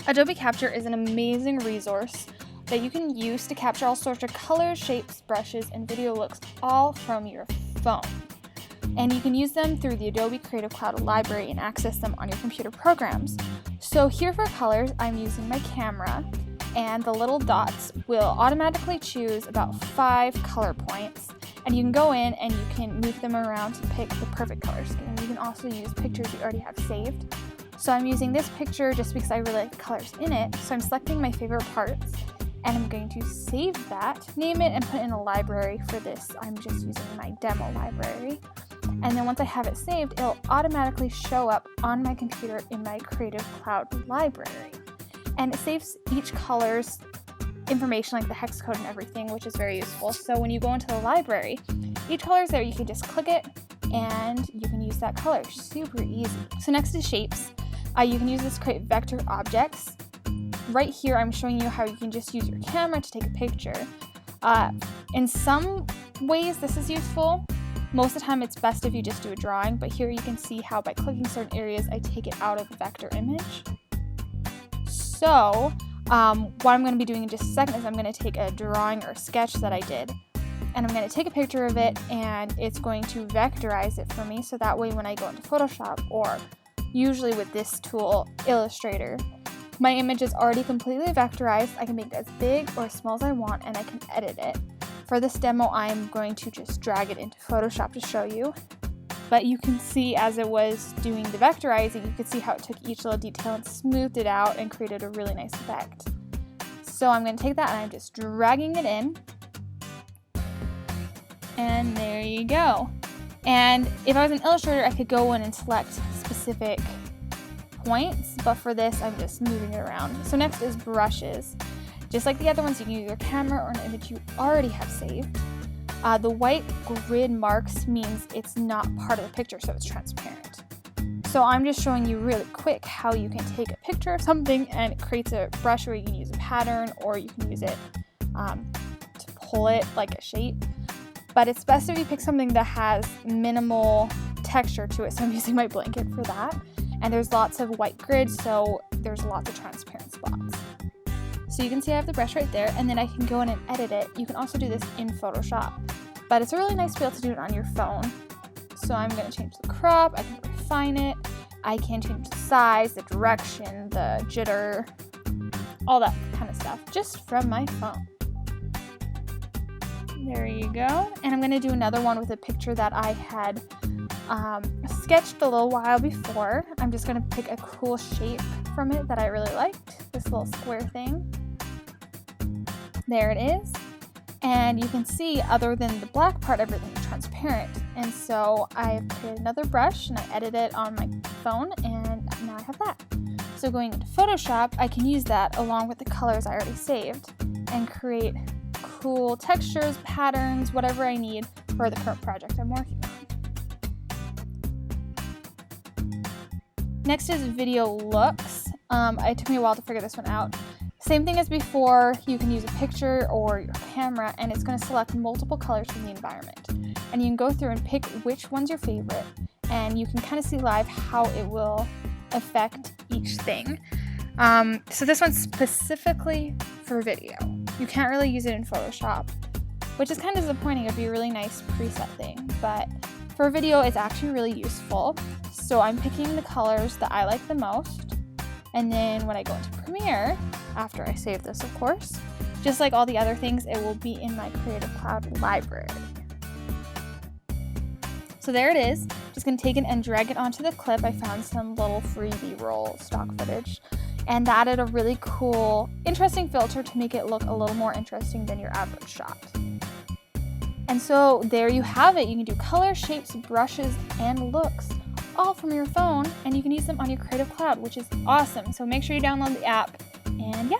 Adobe Capture is an amazing resource that you can use to capture all sorts of colors, shapes, brushes, and video looks all from your phone. And you can use them through the Adobe Creative Cloud library and access them on your computer programs. So here for colors, I'm using my camera, and the little dots will automatically choose about 5 color points. And you can go in and you can move them around to pick the perfect color scheme. You can also use pictures you already have saved. So I'm using this picture just because I really like the colors in it. So I'm selecting my favorite parts and I'm going to save that, name it, and put it in a library. For this, I'm just using my demo library. And then once I have it saved, it'll automatically show up on my computer in my Creative Cloud library. And it saves each color's information, like the hex code and everything, which is very useful. So when you go into the library, each color is there. You can just click it and you can use that color. Super easy. So next is shapes. You can use this to create vector objects. Right here, I'm showing you how you can just use your camera to take a picture. In some ways, this is useful. Most of the time, it's best if you just do a drawing, but here you can see how by clicking certain areas, I take it out of the vector image. So what I'm going to be doing in just a second is I'm going to take a drawing or sketch that I did, and I'm going to take a picture of it, and it's going to vectorize it for me, so that way when I go into Photoshop, or usually with this tool, Illustrator, my image is already completely vectorized. I can make it as big or as small as I want, and I can edit it. For this demo, I'm going to just drag it into Photoshop to show you. But you can see as it was doing the vectorizing, you could see how it took each little detail and smoothed it out and created a really nice effect. So I'm going to take that and I'm just dragging it in. And there you go. And if I was an Illustrator, I could go in and select specific points, but for this, I'm just moving it around. So next is brushes. Just like the other ones, you can use your camera or an image you already have saved. The white grid marks means it's not part of the picture, so it's transparent. So I'm just showing you really quick how you can take a picture of something and it creates a brush where you can use a pattern or you can use it to pull it like a shape. But it's best if you pick something that has minimal texture to it, so I'm using my blanket for that. And there's lots of white grid, so there's lots of transparent spots. So you can see I have the brush right there, and then I can go in and edit it. You can also do this in Photoshop, but it's really nice to be able to do it on your phone. So I'm going to change the crop, I can refine it, I can change the size, the direction, the jitter, all that kind of stuff, just from my phone. There you go. And I'm going to do another one with a picture that I had sketched a little while before. I'm just going to pick a cool shape from it that I really liked, this little square thing. There it is. And you can see, other than the black part, everything is transparent. And so I've created another brush and I edited it on my phone, and now I have that. So going into Photoshop, I can use that along with the colors I already saved and create cool textures, patterns, whatever I need for the current project I'm working on. Next is video looks. It took me a while to figure this one out. Same thing as before, you can use a picture or your camera, and it's going to select multiple colors from the environment. And you can go through and pick which one's your favorite, and you can kind of see live how it will affect each thing. So this one's specifically for video. You can't really use it in Photoshop, which is kind of disappointing. It'd be a really nice preset thing, but for video, it's actually really useful. So I'm picking the colors that I like the most, and then when I go into Premiere, after I save this, of course, just like all the other things, it will be in my Creative Cloud library. So there it is. Just gonna take it and drag it onto the clip. I found some little free B-roll stock footage, and that added a really cool, interesting filter to make it look a little more interesting than your average shot. And so there you have it. You can do color, shapes, brushes, and looks, all from your phone, and you can use them on your Creative Cloud, which is awesome. So make sure you download the app, and yeah.